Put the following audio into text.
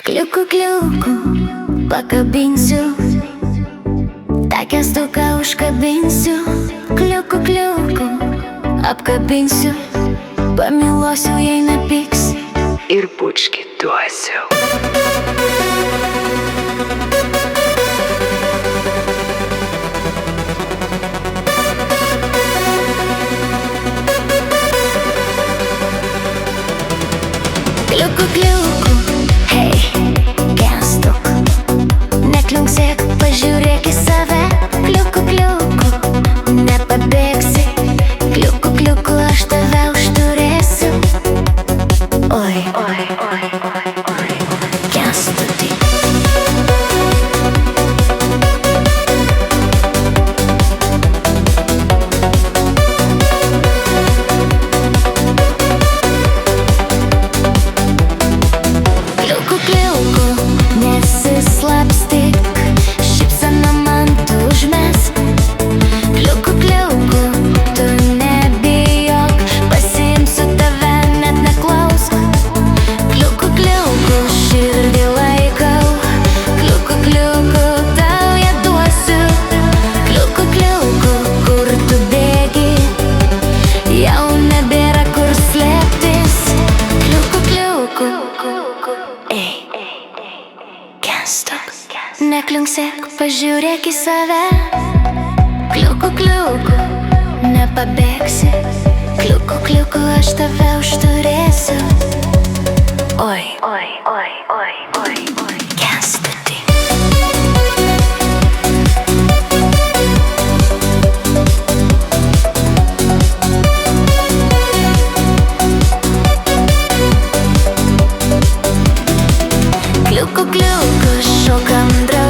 Kliuku, pakabinsiu, takestuką užkabinsiu. Kliuku, apkabinsiu, pamilosiu, jei nepyks ir bučkį duosiu. Kliuku, hei, gestuk, nekliunksėk, pažiūrėk į save. Kliuku, nepabėgsi. Kliuku, aš tave užturėsiu. Oi, kęstuti. Kliuku, nesislapstyk, šypseną man tu užmesk. Kliuku, tu nebijok, pasiimsiu tave, net neklausk. Kliuku, širdį laikau. Kliuku, tau ją duosiu. Kliuku, kur tu bėgi, jau nebėra kur slėptis. Kliuku, ei, gestuk, nekliunksėk, pažiūrėk į save. Kliuku, nepabėgsi. Kliuku, aš tave užturėsiu. Oi, kęstuti. Kliuku, šokam drauge.